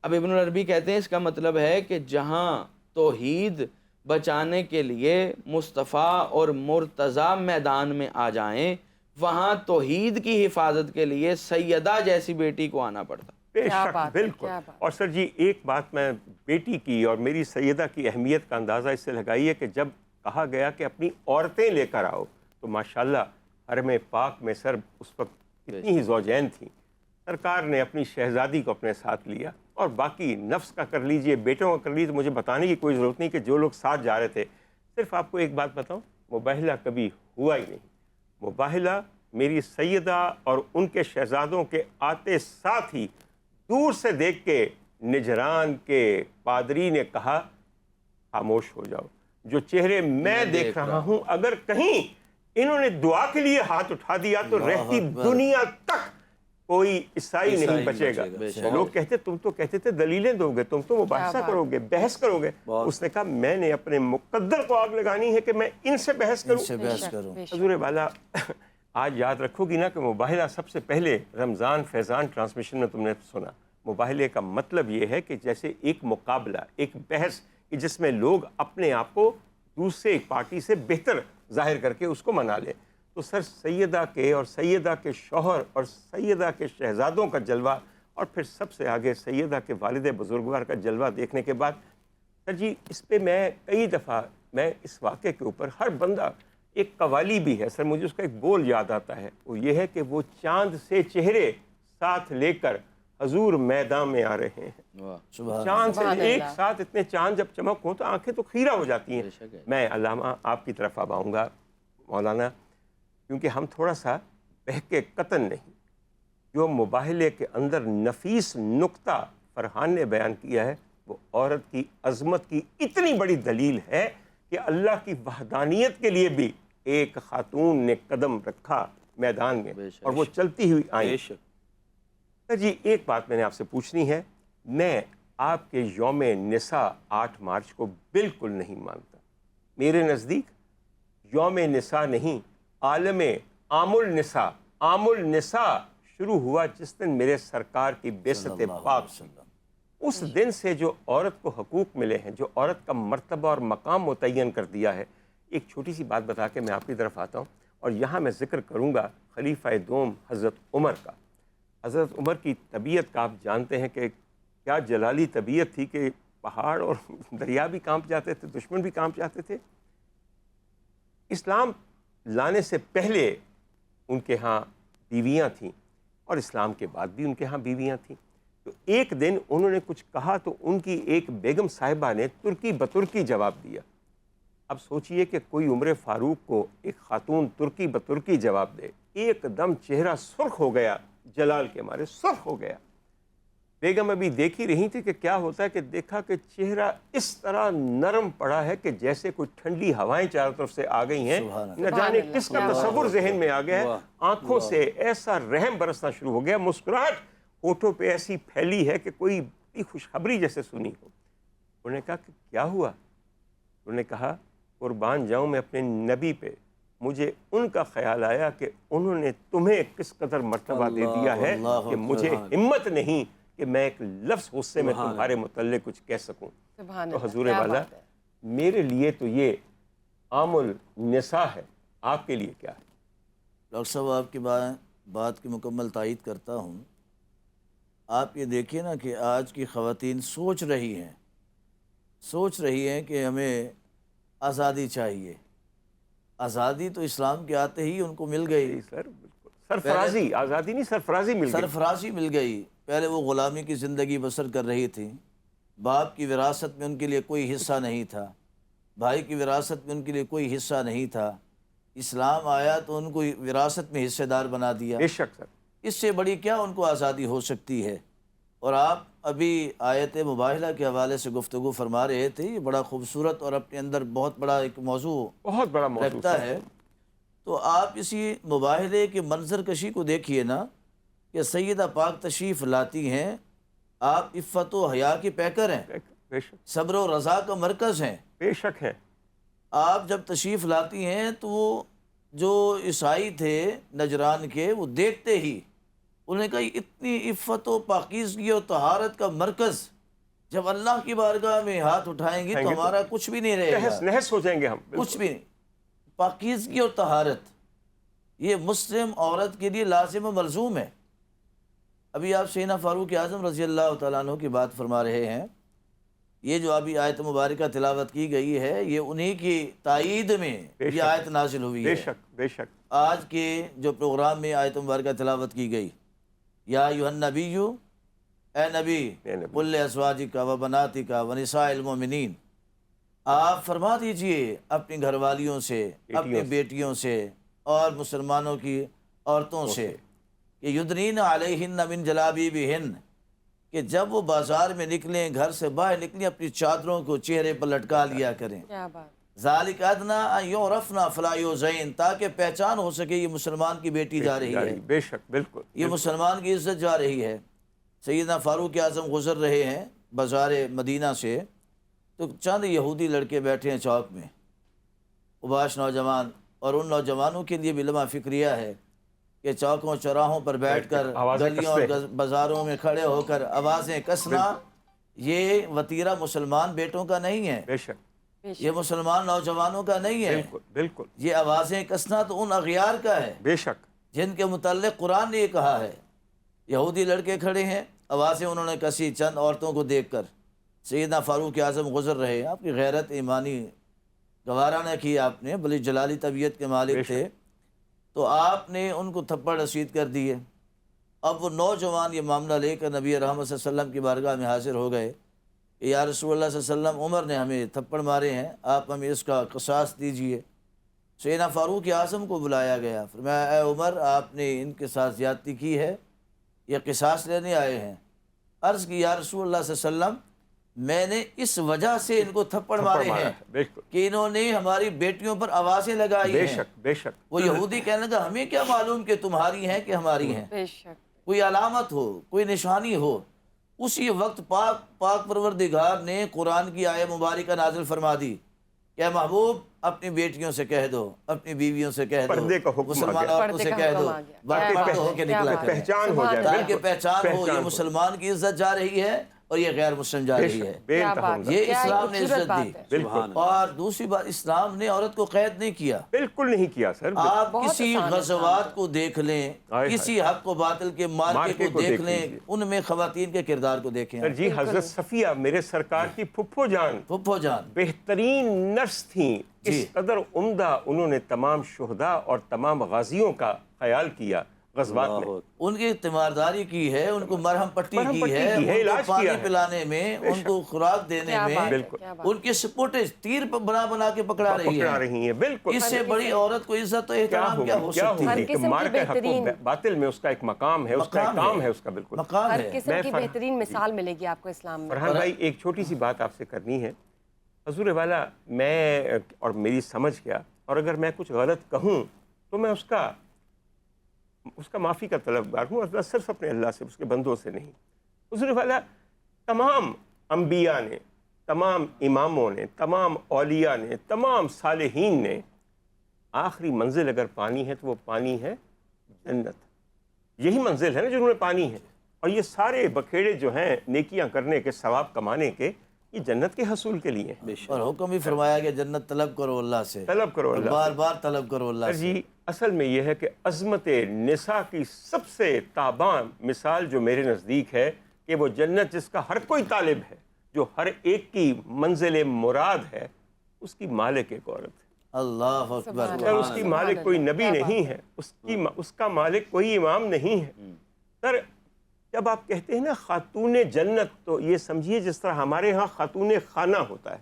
اب ابن العربی کہتے ہیں اس کا مطلب ہے کہ جہاں توحید بچانے کے لیے مصطفیٰ اور مرتضیٰ میدان میں آ جائیں، وہاں توحید کی حفاظت کے لیے سیدہ جیسی بیٹی کو آنا پڑتا۔ بے کیا شک، بات ہے، بالکل۔ کیا بات۔ اور سر جی ایک بات میں بیٹی کی اور میری سیدہ کی اہمیت کا اندازہ اس سے لگائیے کہ جب کہا گیا کہ اپنی عورتیں لے کر آؤ، تو ماشاءاللہ حرم پاک میں سر اس وقت کتنی ہی زوجین تھیں۔ سرکار نے اپنی شہزادی کو اپنے ساتھ لیا، اور باقی نفس کا کر لیجئے، بیٹوں کا کر لیجئے، مجھے بتانے کی کوئی ضرورت نہیں کہ جو لوگ ساتھ جا رہے تھے۔ صرف آپ کو ایک بات بتاؤں، مباہلہ کبھی ہوا ہی نہیں۔ مباہلہ میری سیدہ اور ان کے شہزادوں کے آتے ساتھ ہی دور سے دیکھ کے نجران کے پادری نے کہا خاموش ہو جاؤ، جو چہرے میں دیکھ رہا ہوں اگر کہیں انہوں نے دعا کے لیے ہاتھ اٹھا دیا تو رہتی دنیا تک کوئی عیسائی نہیں بچے گا۔ لوگ کہتے تم تو کہتے تھے دلیلیں دو گے، تم تو مباحثہ کرو گے، بحث کرو گے۔ اس نے کہا میں نے اپنے مقدر کو آگ لگانی ہے کہ میں ان سے بحث کروں۔ حضور والا آج یاد رکھو گی نا کہ مباہلہ سب سے پہلے رمضان فیضان ٹرانسمیشن میں تم نے سنا۔ مباہلے کا مطلب یہ ہے کہ جیسے ایک مقابلہ، ایک بحث کہ جس میں لوگ اپنے آپ کو دوسرے پارٹی سے بہتر ظاہر کر کے اس کو منا لیں۔ تو سر سیدہ کے اور سیدہ کے شوہر اور سیدہ کے شہزادوں کا جلوہ، اور پھر سب سے آگے سیدہ کے والد بزرگوار کا جلوہ دیکھنے کے بعد سر جی اس پہ میں کئی دفعہ میں اس واقعے کے اوپر ہر بندہ ایک قوالی بھی ہے سر، مجھے اس کا ایک بول یاد آتا ہے، وہ یہ ہے کہ وہ چاند سے چہرے ساتھ لے کر حضور میدان میں آ رہے ہیں۔ چاند سے ایک ساتھ اتنے چاند جب چمک ہوں تو آنکھیں تو خیرہ ہو جاتی ہیں۔ میں علامہ آپ کی طرف اب آؤں گا مولانا، کیونکہ ہم تھوڑا سا بہکے قطن نہیں، جو مباہلے کے اندر نفیس نقطہ فرحان نے بیان کیا ہے وہ عورت کی عظمت کی اتنی بڑی دلیل ہے کہ اللہ کی وحدانیت کے لیے بھی ایک خاتون نے قدم رکھا میدان میں، اور وہ چلتی ہوئی آئیں۔ جی ایک بات میں نے آپ سے پوچھنی ہے، میں آپ کے یوم نساء 8 مارچ کو بالکل نہیں مانتا۔ میرے نزدیک یوم نساء نہیں، عالم عام النساء، عام النساء شروع ہوا جس دن میرے سرکار کی بعثت پاک کی۔ اس دن سے جو عورت کو حقوق ملے ہیں، جو عورت کا مرتبہ اور مقام متعین کر دیا ہے۔ ایک چھوٹی سی بات بتا کے میں آپ کی طرف آتا ہوں، اور یہاں میں ذکر کروں گا خلیفہ دوم حضرت عمر کا۔ حضرت عمر کی طبیعت کا آپ جانتے ہیں کہ کیا جلالی طبیعت تھی کہ پہاڑ اور دریا بھی کانپ جاتے تھے، دشمن بھی کانپ جاتے تھے۔ اسلام لانے سے پہلے ان کے ہاں بیویاں تھیں، اور اسلام کے بعد بھی ان کے ہاں بیویاں تھیں۔ تو ایک دن انہوں نے کچھ کہا تو ان کی ایک بیگم صاحبہ نے ترکی بترکی جواب دیا۔ اب سوچئے کہ کوئی عمر فاروق کو ایک خاتون ترکی بترکی جواب دے، ایک دم چہرہ سرخ ہو گیا، جلال کے مارے سرخ ہو گیا۔ بیگم ابھی دیکھ ہی رہی تھی کہ کیا ہوتا ہے، کہ دیکھا کہ چہرہ اس طرح نرم پڑا ہے کہ جیسے کوئی ٹھنڈی ہوائیں چاروں طرف سے آ گئی ہیں، نہ جانے کس کا تصور ذہن میں آ گیا ہے۔ آنکھوں سے ایسا رحم برسنا شروع ہو گیا، مسکراہٹ ہونٹوں پہ ایسی پھیلی ہے کہ کوئی خوشخبری جیسے سنی ہو۔ انہوں نے کہا کہ کیا ہوا؟ انہوں نے کہا قربان جاؤں میں اپنے نبی پہ، مجھے ان کا خیال آیا کہ انہوں نے تمہیں کس قدر مرتبہ دے دیا ہے کہ مجھے ہمت نہیں کہ میں ایک لفظ غصے میں تمہارے متعلق کچھ کہہ سکوں۔ تو حضور والا میرے لیے تو یہ عام النساء ہے، آپ کے لیے کیا ہے؟ ڈاکٹر صاحب آپ کی بات کی مکمل تائید کرتا ہوں۔ آپ یہ دیکھیے نا کہ آج کی خواتین سوچ رہی ہیں کہ ہمیں آزادی چاہیے۔ آزادی تو اسلام کے آتے ہی ان کو مل گئی۔ سر بالکل سرفرازی، آزادی نہیں سرفرازی مل گئی۔ سرفرازی مل گئی۔ پہلے وہ غلامی کی زندگی بسر کر رہی تھیں، باپ کی وراثت میں ان کے لیے کوئی حصہ نہیں تھا، بھائی کی وراثت میں ان کے لیے کوئی حصہ نہیں تھا۔ اسلام آیا تو ان کو وراثت میں حصے دار بنا دیا۔ بے شک سر، اس سے بڑی کیا ان کو آزادی ہو سکتی ہے؟ اور آپ ابھی آیت مباہلہ کے حوالے سے گفتگو فرما رہے تھے، یہ بڑا خوبصورت اور اپنے اندر بہت بڑا ایک موضوع بہت بڑا موضوع رکھتا ہے۔ تو آپ اسی مباہلے کی منظر کشی کو دیکھیے نا کہ سیدہ پاک تشریف لاتی ہیں، آپ عفت و حیا کی پیکر ہیں، بے شک صبر و رضا کا مرکز ہیں۔ بے شک ہے۔ آپ جب تشریف لاتی ہیں تو وہ جو عیسائی تھے نجران کے، وہ دیکھتے ہی انہوں نے کہا یہ اتنی عفت و پاکیزگی اور طہارت کا مرکز جب اللہ کی بارگاہ میں ہاتھ اٹھائیں گی تو ہمارا کچھ بھی نہیں رہے گا، تہس نہس ہو جائیں گے ہم، کچھ بھی نہیں۔ پاکیزگی اور طہارت یہ مسلم عورت کے لیے لازم و ملزوم ہے۔ ابھی آپ سیدنا فاروق اعظم رضی اللہ تعالیٰ عنہ کی بات فرما رہے ہیں، یہ جو ابھی آیت مبارکہ تلاوت کی گئی ہے یہ انہی کی تائید میں یہ آیت نازل ہوئی ہے۔ بے شک بے شک۔ آج کے جو پروگرام میں آیت مبارکہ تلاوت کی گئی، یا ایھا النبی، اے نبی، قل ازواجک و بناتک و نساء المؤمنین، آپ فرما دیجئے اپنی گھر والیوں سے، اپنی بیٹیوں سے اور مسلمانوں کی عورتوں سے کہ یدنین علیہن من جلابیبہن، کہ جب وہ بازار میں نکلیں، گھر سے باہر نکلیں، اپنی چادروں کو چہرے پر لٹکا لیا کریں۔ کیا بات، ذالک ادنیٰ ان یعرفن فلا یؤذین، تاکہ پہچان ہو سکے یہ مسلمان کی بیٹی جا رہی ہے، بے شک، بالکل، یہ مسلمان کی عزت جا رہی ہے۔ سیدنا فاروق اعظم گزر رہے ہیں بازار مدینہ سے، تو چند یہودی لڑکے بیٹھے ہیں چوک میں، اوباش نوجوان، اور ان نوجوانوں کے لیے بھی لمحہ فکریہ ہے کہ چوکوں چوراہوں پر بیٹھ کر، گلیوں اور بازاروں میں کھڑے ہو کر آوازیں کسنا، یہ وطیرہ مسلمان بیٹوں کا نہیں ہے، بے شک، یہ مسلمان نوجوانوں کا نہیں ہے، بالکل بالکل، یہ آوازیں کسنا تو ان اغیار کا ہے بے شک، جن کے متعلق قرآن نے یہ کہا ہے۔ یہودی لڑکے کھڑے ہیں، آوازیں انہوں نے کسی چند عورتوں کو دیکھ کر، سیدنا فاروق اعظم گزر رہے ہیں، آپ کی غیرت ایمانی گوارا نہ کی، آپ نے بڑی جلالی طبیعت کے مالک تھے، تو آپ نے ان کو تھپڑ رسید کر دیے۔ اب وہ نوجوان یہ معاملہ لے کر نبی رحمت صلی اللہ علیہ وسلم کی بارگاہ میں حاضر ہو گئے کہ یا رسول اللہ صلی اللہ علیہ وسلم، عمر نے ہمیں تھپڑ مارے ہیں، آپ ہمیں اس کا قصاص دیجئے۔ سیدنا فاروق اعظم کو بلایا گیا، فرمایا اے عمر، آپ نے ان کے ساتھ زیادتی کی ہے، یہ قصاص لینے آئے ہیں۔ عرض کی یا رسول اللہ صلی اللہ علیہ وسلم، میں نے اس وجہ سے ان کو تھپڑ مارے ہیں بالکل، کہ انہوں نے ہماری بیٹیوں پر آوازیں لگائی بے ہیں۔ شک بے شک، وہ یہودی کہنے لگا ہمیں کیا معلوم کہ تمہاری ہیں کہ ہماری ہیں، بے شک، کوئی علامت ہو، کوئی نشانی ہو۔ اسی وقت پاک پروردگار نے قرآن کی آیت مبارکہ نازل فرما دی کہ اے محبوب، اپنی بیٹیوں سے کہہ دو، اپنی بیویوں سے کہہ دو، پردے کا حکم آ مسلمان گیا، عورتوں سے کہہ دو، پردہ ہو کے نکلا کریں، پہچان ہو جائے، تاکہ پہچان ہو یہ مسلمان کی عزت جا رہی ہے اور یہ غیر مسلم جا رہی ہے۔ بے کیا انتہا بات ہے، یہ کیا اسلام نے خوبصورت عزت بات دی۔ ہے۔ بالکل، اور دوسری بات، اسلام نے عورت کو قید نہیں کیا۔ بالکل نہیں کیا سر، آپ بہت کسی آسان ہے غزوات کو دیکھ لیں، ہائے کسی حق و باطل کے مارکے کو دیکھ لیں، ان میں خواتین کے کردار کو دیکھیں۔ سر جی، حضرت صفیہ میرے سرکار کی پھپھو جان پھپھو جان بہترین نرس تھیں، اس قدر عمدہ انہوں نے تمام شہداء اور تمام غازیوں کا خیال کیا غزوات میں، ان کی تیمارداری کی ہے، ان کو مرہم پٹی مرہم کی پٹی ہے، کی ہے، ان کو علاج پانی کیا ہے۔ پلانے میں، ان کو خوراک دینے کیا میں، بات ہے، بالکل، کیا بات ان کے سپوٹے تیر بنا بنا کے پکڑا رہی پکڑا ہے۔ رہی ہیں، بالکل۔ اس سے بڑی عورت کو عزت و احترام کیا ہو سکتی ہر ہے؟ کہ قسم کی مارکہ حق و بہترین باطل میں اس کا ایک مقام ہے، اس کا ایک کام ہے، اس کا بالکل۔ مقام ہر ہے۔ قسم کی میں بہترین مثال ملے گی آپ کو اسلام میں۔ فرحان بھائی، ایک چھوٹی سی بات آپ سے کرنی ہے۔ حضور والا، میں اور میری سمجھ کیا، اور اگر میں کچھ غلط کہوں تو میں اس کا معافی کا طلبگار ہوں، اور صرف اپنے اللہ سے، اس کے بندوں سے نہیں۔ حضور والا، تمام انبیاء نے، تمام اماموں نے، تمام اولیاء نے، تمام صالحین نے، آخری منزل اگر پانی ہے تو وہ پانی ہے جنت۔ یہی منزل ہے نا جو انہوں نے پانی ہے، اور یہ سارے بکھیڑے جو ہیں نیکیاں کرنے کے، ثواب کمانے کے، یہ جنت کے حصول کے لیے ہیں۔ اور حکم بھی فرمایا کہ جنت طلب کرو اللہ سے، طلب کرو اللہ سے۔ بار بار طلب کرو اللہ سر سے۔ جی، اصل میں یہ ہے کہ عظمت نساء کی سب سے تابان مثال جو میرے نزدیک ہے کہ وہ جنت جس کا ہر کوئی طالب ہے، جو ہر ایک کی منزل مراد ہے، اس کی مالک ایک عورت ہے۔ اللہ اکبر۔ سر اس کی مالک کوئی نبی نہیں ہے، اس کا مالک کوئی امام نہیں ہے۔ سر جب آپ کہتے ہیں نا خاتون جنت، تو یہ سمجھیے جس طرح ہمارے ہاں خاتون خانہ ہوتا ہے،